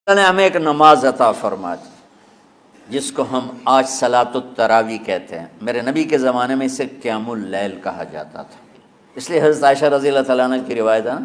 نے ہمیں ایک نماز عطا فرما دی جس کو ہم آج صلاۃ التراویح کہتے ہیں۔ میرے نبی کے زمانے میں اسے قیام اللیل کہا جاتا تھا، اس لیے حضرت عائشہ رضی اللہ تعالیٰ عنہ کی روایت ہے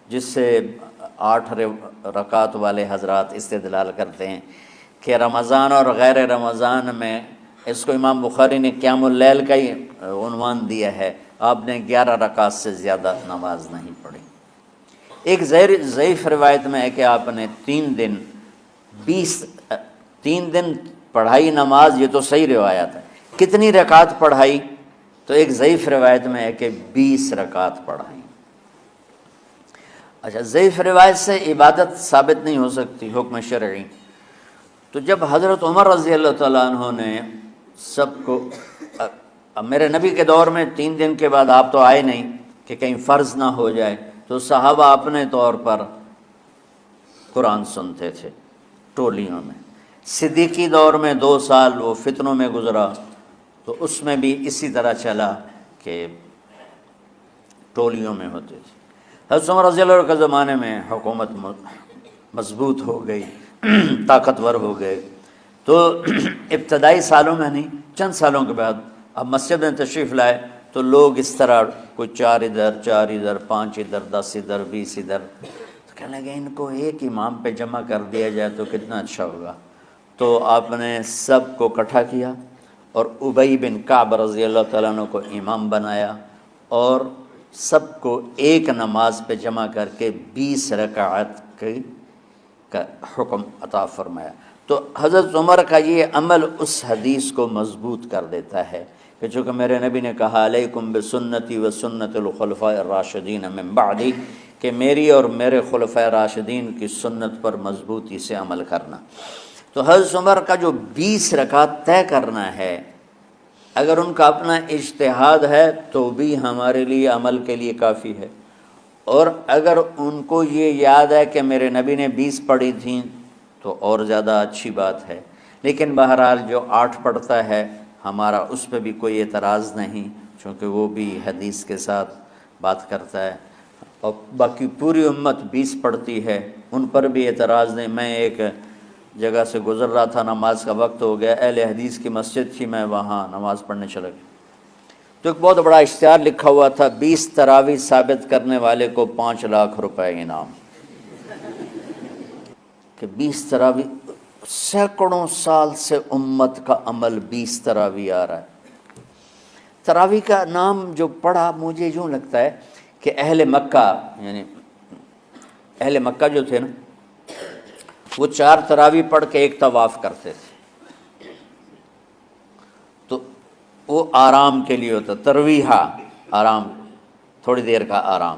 جس سے 8 رکعت والے حضرات استدلال کرتے ہیں کہ رمضان اور غیر رمضان میں اس کو امام بخاری نے قیام اللیل کا ہی عنوان دیا ہے، آپ نے 11 رکعت سے زیادہ نماز نہیں پڑھی۔ ایک ضعیف روایت میں ہے کہ آپ نے 3 دن پڑھائی نماز، یہ تو صحیح روایت ہے۔ کتنی رکعت پڑھائی؟ تو ایک ضعیف روایت میں ہے کہ 20 رکعت پڑھائی۔ اچھا، ضعیف روایت سے عبادت ثابت نہیں ہو سکتی حکم شرعی، تو جب حضرت عمر رضی اللہ تعالیٰ عنہ نے سب کو، میرے نبی کے دور میں 3 دن کے بعد آپ تو آئے نہیں کہ کہیں فرض نہ ہو جائے، تو صحابہ اپنے طور پر قرآن سنتے تھے ٹولیوں میں۔ صدیقی دور میں 2 سال وہ فتنوں میں گزرا، تو اس میں بھی اسی طرح چلا کہ ٹولیوں میں ہوتے تھے۔ حضرت عمر رضی اللہ عنہ کے زمانے میں حکومت مضبوط ہو گئی، طاقتور ہو گئے، تو ابتدائی سالوں میں نہیں، چند سالوں کے بعد اب مسجد میں تشریف لائے تو لوگ اس طرح کوئی 4 ادھر 4 ادھر 5 ادھر 10 ادھر 20 ادھر، تو کہنے لگے ان کو ایک امام پہ جمع کر دیا جائے تو کتنا اچھا ہوگا۔ تو آپ نے سب کو اکٹھا کیا اور ابی بن کعب رضی اللہ تعالیٰ عنہ کو امام بنایا اور سب کو ایک نماز پہ جمع کر کے 20 رکعت کا حکم عطا فرمایا۔ تو حضرت عمر کا یہ عمل اس حدیث کو مضبوط کر دیتا ہے کہ چونکہ میرے نبی نے کہا علیکم بسنتی و سنت الخلفاء الراشدین من بعدی، کہ میری اور میرے خلفاء راشدین کی سنت پر مضبوطی سے عمل کرنا۔ تو حضرت عمر کا جو 20 رکعت طے کرنا ہے، اگر ان کا اپنا اجتہاد ہے تو بھی ہمارے لیے عمل کے لیے کافی ہے، اور اگر ان کو یہ یاد ہے کہ میرے نبی نے 20 پڑھی تھیں تو اور زیادہ اچھی بات ہے۔ لیکن بہرحال جو 8 پڑھتا ہے ہمارا اس پہ بھی کوئی اعتراض نہیں، چونکہ وہ بھی حدیث کے ساتھ بات کرتا ہے، اور باقی پوری امت 20 پڑھتی ہے، ان پر بھی اعتراض نہیں۔ میں ایک جگہ سے گزر رہا تھا، نماز کا وقت ہو گیا، اہل حدیث کی مسجد تھی، میں وہاں نماز پڑھنے چلا گیا تو ایک بہت بڑا اشتہار لکھا ہوا تھا، 20 تراویح ثابت کرنے والے کو 5 لاکھ روپے انعام، کہ 20 تراویح، سینکڑوں سال سے امت کا عمل 20 تراویح آ رہا ہے۔ تراویح کا نام جو پڑھا مجھے یوں لگتا ہے کہ اہل مکہ، یعنی اہل مکہ جو تھے نا، وہ 4 تراویح پڑھ کے ایک طواف کرتے تھے، تو وہ آرام کے لیے ہوتا، ترویحہ آرام، تھوڑی دیر کا آرام،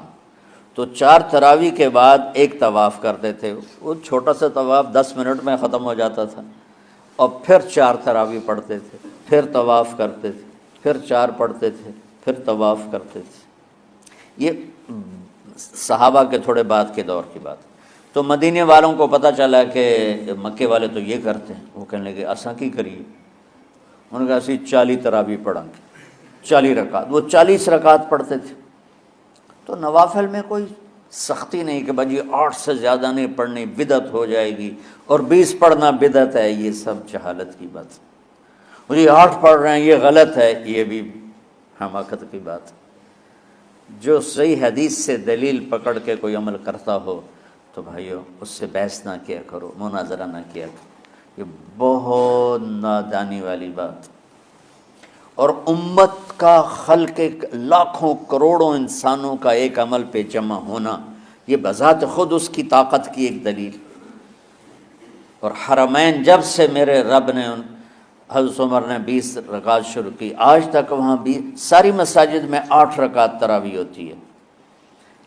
تو 4 تراویح کے بعد ایک طواف کرتے تھے۔ وہ چھوٹا سا طواف 10 منٹ میں ختم ہو جاتا تھا، اور پھر 4 تراویح پڑھتے تھے، پھر طواف کرتے تھے، پھر 4 پڑھتے تھے، پھر طواف کرتے تھے۔ یہ صحابہ کے تھوڑے بعد کے دور کی بات۔ تو مدینے والوں کو پتہ چلا کہ مکے والے تو یہ کرتے ہیں، وہ کہنے لگے اساں کی کریے، انہوں نے کہا اسی 40 تراویح پڑھیں گے، 40 رکعت، وہ 40 رکعت پڑھتے تھے۔ تو نوافل میں کوئی سختی نہیں کہ بھائی 8 سے زیادہ نہیں پڑھنی، بدعت ہو جائے گی، اور 20 پڑھنا بدعت ہے، یہ سب جہالت کی بات۔ اور یہ 8 پڑھ رہے ہیں یہ غلط ہے، یہ بھی حماقت کی بات۔ جو صحیح حدیث سے دلیل پکڑ کے کوئی عمل کرتا ہو تو بھائیو اس سے بحث نہ کیا کرو، مناظرہ نہ کیا کرو، یہ بہت نادانی والی بات۔ اور امت کا خلق، لاکھوں کروڑوں انسانوں کا ایک عمل پہ جمع ہونا، یہ بذات خود اس کی طاقت کی ایک دلیل۔ اور حرمین جب سے میرے رب نے، حضرت عمر نے 20 رکعت شروع کی، آج تک وہاں بھی ساری مساجد میں 8 رکعت تراویح ہوتی ہے،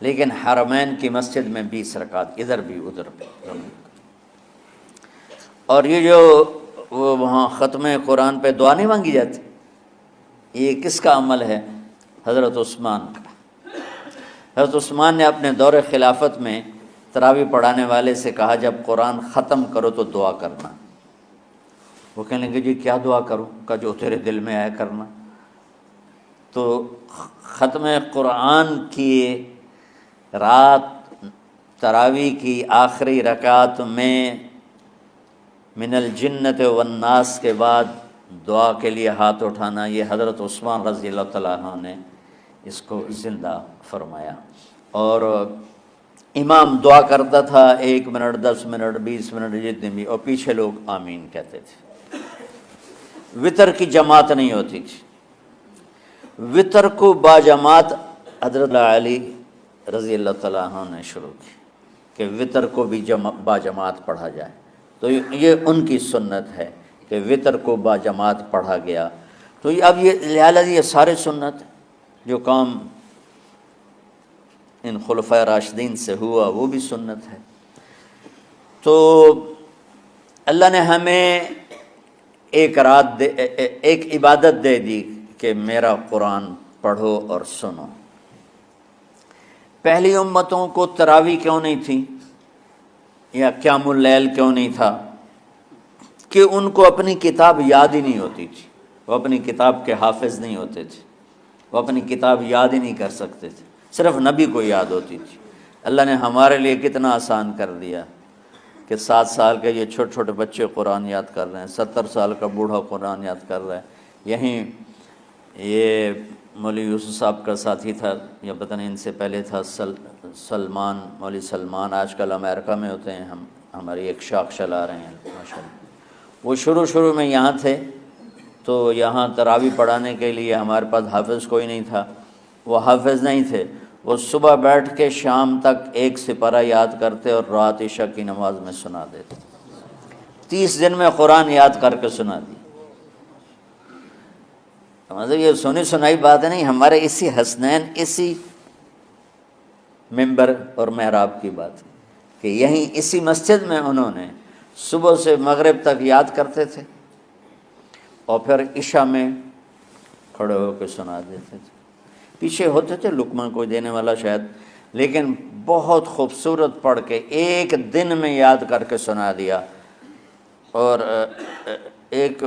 لیکن حرمین کی مسجد میں 20 رکعت، ادھر بھی ادھر بھی۔ اور یہ جو وہ وہاں ختم قرآن پہ دعا نہیں مانگی جاتی، یہ کس کا عمل ہے؟ حضرت عثمان کا۔ حضرت عثمان نے اپنے دور خلافت میں تراویح پڑھانے والے سے کہا جب قرآن ختم کرو تو دعا کرنا۔ وہ کہنے لگے جی کیا دعا کروں؟ کہ جو تیرے دل میں آیا کرنا۔ تو ختم قرآن کی رات تراویح کی آخری رکعت میں من الجنت والناس کے بعد دعا کے لیے ہاتھ اٹھانا، یہ حضرت عثمان رضی اللہ تعالیٰ عنہ نے اس کو زندہ فرمایا۔ اور امام دعا کرتا تھا 1 منٹ 10 منٹ 20 منٹ جتنے بھی، اور پیچھے لوگ آمین کہتے تھے۔ وطر کی جماعت نہیں ہوتی تھی، وطر کو باجماعت حضرت علی رضی اللہ تعالیٰ عنہ نے شروع کی کہ وطر کو بھی باجماعت پڑھا جائے، تو یہ ان کی سنت ہے کہ وطر کو باجماعت پڑھا گیا۔ تو اب یہ لہٰذا یہ سارے سنت جو کام ان خلفۂ راشدین سے ہوا وہ بھی سنت ہے۔ تو اللہ نے ہمیں ایک عبادت دے دی کہ میرا قرآن پڑھو اور سنو۔ پہلی امتوں کو تراویح کیوں نہیں تھی یا قیام اللیل کیوں نہیں تھا؟ کہ ان کو اپنی کتاب یاد ہی نہیں ہوتی تھی، وہ اپنی کتاب کے حافظ نہیں ہوتے تھے، وہ اپنی کتاب یاد ہی نہیں کر سکتے تھے، صرف نبی کو یاد ہوتی تھی۔ اللہ نے ہمارے لیے کتنا آسان کر دیا کہ 7 سال کے یہ چھوٹے چھوٹے بچے قرآن یاد کر رہے ہیں، 70 سال کا بوڑھا قرآن یاد کر رہا ہے۔ یہیں یہ مولوی یوسف صاحب کا ساتھی تھا، یا پتہ نہیں ان سے پہلے تھا، سلمان، مولوی سلمان، آج کل امریکہ میں ہوتے ہیں، ہماری ایک شاخ چلا رہے ہیں ماشاءاللہ۔ وہ شروع میں یہاں تھے، تو یہاں تراویح پڑھانے کے لیے ہمارے پاس حافظ کوئی نہیں تھا، وہ حافظ نہیں تھے، وہ صبح بیٹھ کے شام تک ایک سپارہ یاد کرتے اور رات عشاء کی نماز میں سنا دیتے۔ 30 دن میں قرآن یاد کر کے سنا دی۔ مطلب یہ سنی سنائی بات ہے نہیں، ہمارے اسی حسنین، اسی ممبر اور محراب کی بات کہ یہیں اسی مسجد میں انہوں نے صبح سے مغرب تک یاد کرتے تھے اور پھر عشاء میں کھڑے ہو کے سنا دیتے تھے۔ پیچھے ہوتے تھے لقمہ کوئی دینے والا شاید، لیکن بہت خوبصورت پڑھ کے ایک دن میں یاد کر کے سنا دیا۔ اور ایک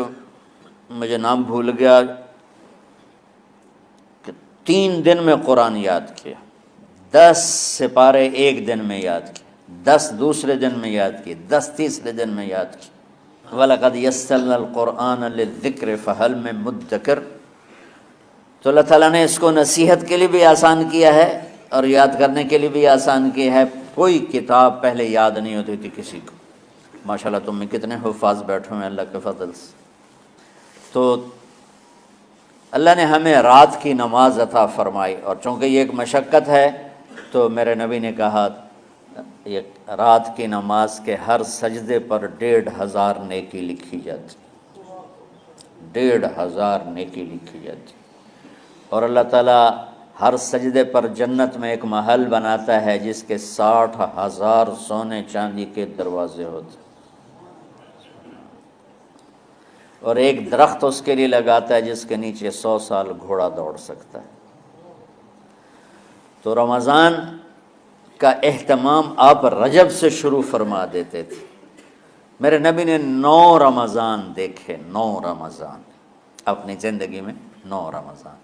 مجھے نام بھول گیا کہ 3 دن میں قرآن یاد کیا، 10 سپارے ایک دن میں یاد کیے، 10 دوسرے دن میں یاد کیے، 10 تیسرے دن میں یاد کیے۔ وَلَقَدْ يَسَّرْنَا الْقُرْآنَ لِلذِّكْرِ فَهَلْ مِن مُدَّكِرٍ۔ تو اللہ تعالیٰ نے اس کو نصیحت کے لیے بھی آسان کیا ہے اور یاد کرنے کے لیے بھی آسان کیا ہے۔ کوئی کتاب پہلے یاد نہیں ہوتی تھی کسی کو، ماشاءاللہ تم میں کتنے حفاظ بیٹھے ہوئے ہیں اللہ کے فضل سے۔ تو اللہ نے ہمیں رات کی نماز عطا فرمائی، اور چونکہ یہ ایک مشقت ہے تو میرے نبی نے کہا یہ رات کی نماز کے ہر سجدے پر 1500 نیکی لکھی جاتی، 1500 نیکی لکھی جاتی۔ اور اللہ تعالیٰ ہر سجدے پر جنت میں ایک محل بناتا ہے جس کے 60,000 سونے چاندی کے دروازے ہوتے، اور ایک درخت اس کے لیے لگاتا ہے جس کے نیچے 100 سال گھوڑا دوڑ سکتا ہے۔ تو رمضان کا اہتمام آپ رجب سے شروع فرما دیتے تھے۔ میرے نبی نے 9 رمضان دیکھے، 9 رمضان اپنی زندگی میں، 9 رمضان۔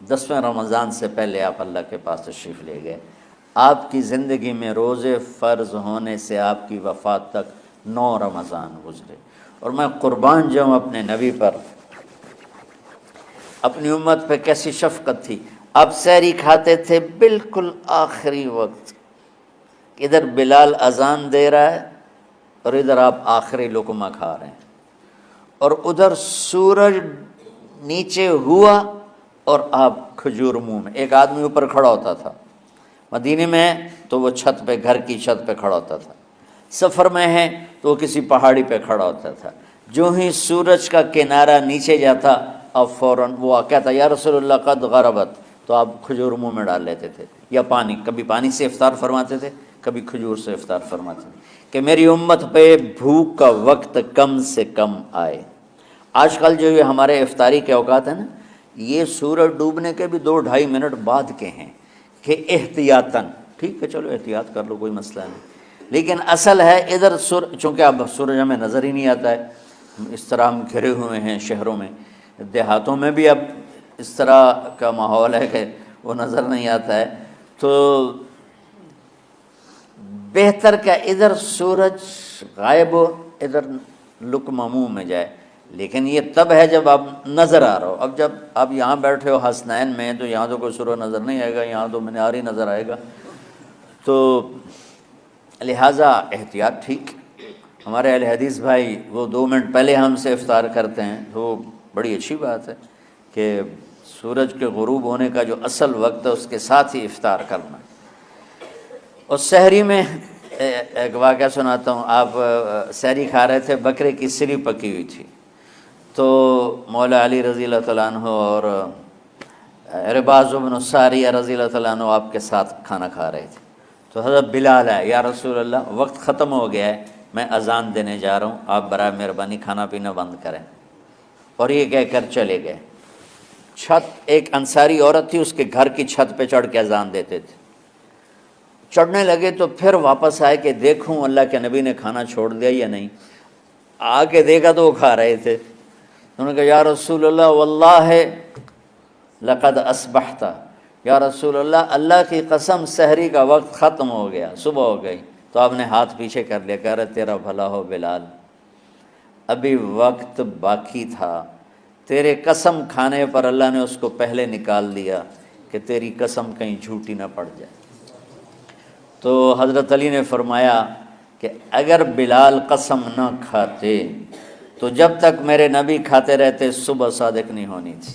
10ویں رمضان سے پہلے آپ اللہ کے پاس تشریف لے گئے۔ آپ کی زندگی میں روزے فرض ہونے سے آپ کی وفات تک 9 رمضان گزرے، اور میں قربان جاؤں اپنے نبی پر، اپنی امت پہ کیسی شفقت تھی۔ آپ سحری کھاتے تھے بالکل آخری وقت، ادھر بلال اذان دے رہا ہے اور ادھر آپ آخری لقمہ کھا رہے ہیں، اور ادھر سورج نیچے ہوا اور آپ کھجور منہ میں۔ ایک آدمی اوپر کھڑا ہوتا تھا مدینے میں تو وہ چھت پہ، گھر کی چھت پہ کھڑا ہوتا تھا، سفر میں ہے تو وہ کسی پہاڑی پہ کھڑا ہوتا تھا۔ جو ہی سورج کا کنارہ نیچے جاتا اب فوراً وہ کہتا یا رسول اللہ قد غربت، تو آپ کھجور منہ میں ڈال لیتے تھے، یا پانی، کبھی پانی سے افطار فرماتے تھے، کبھی کھجور سے افطار فرماتے تھے کہ میری امت پہ بھوک کا وقت کم سے کم آئے۔ آج کل جو یہ ہمارے افطاری کے اوقات ہیں نا، یہ سورج ڈوبنے کے بھی 2-2.5 منٹ بعد کے ہیں کہ احتیاطاً، ٹھیک ہے چلو احتیاط کر لو کوئی مسئلہ نہیں، لیکن اصل ہے ادھر چونکہ اب سورج ہمیں نظر ہی نہیں آتا ہے، اس طرح ہم گھرے ہوئے ہیں شہروں میں، دیہاتوں میں بھی اب اس طرح کا ماحول ہے کہ وہ نظر نہیں آتا ہے، تو بہتر کہ ادھر سورج غائب ہو، ادھر لقمہ منہ میں جائے، لیکن یہ تب ہے جب آپ نظر آ رہا ہو۔ اب جب آپ یہاں بیٹھے ہو حسنین میں تو یہاں تو کوئی سورہ نظر نہیں آئے گا، یہاں تو منار ہی نظر آئے گا، تو لہٰذا احتیاط ٹھیک۔ ہمارے اہل حدیث بھائی وہ 2 منٹ پہلے ہم سے افطار کرتے ہیں، تو بڑی اچھی بات ہے کہ سورج کے غروب ہونے کا جو اصل وقت ہے اس کے ساتھ ہی افطار کرنا۔ اور سحری میں ایک واقعہ سناتا ہوں۔ آپ سحری کھا رہے تھے، بکرے کی سری پکی ہوئی تھی، تو مولا علی رضی اللہ تعالیٰ عنہ اور عرباض بن ساریہ رضی اللہ تعالیٰ عنہ آپ کے ساتھ کھانا کھا رہے تھے۔ تو حضرت بلال ہے، یا رسول اللہ وقت ختم ہو گیا ہے، میں اذان دینے جا رہا ہوں، آپ برائے مہربانی کھانا پینا بند کریں۔ اور یہ کہہ کر چلے گئے۔ چھت، ایک انصاری عورت تھی، اس کے گھر کی چھت پہ چڑھ کے اذان دیتے تھے۔ چڑھنے لگے تو پھر واپس آئے کہ دیکھوں اللہ کے نبی نے کھانا چھوڑ دیا یا نہیں۔ آ کے دیکھا تو وہ کھا رہے تھے۔ انہوں نے کہا یا رسول اللہ واللہ لقد اصبحت، یا رسول اللہ اللہ کی قسم سحری کا وقت ختم ہو گیا، صبح ہو گئی۔ تو آپ نے ہاتھ پیچھے کر لیا، کہہ رہے تیرا بھلا ہو بلال، ابھی وقت باقی تھا، تیرے قسم کھانے پر اللہ نے اس کو پہلے نکال دیا کہ تیری قسم کہیں جھوٹی نہ پڑ جائے۔ تو حضرت علی نے فرمایا کہ اگر بلال قسم نہ کھاتے تو جب تک میرے نبی کھاتے رہتے صبح صادق نہیں ہونی تھی۔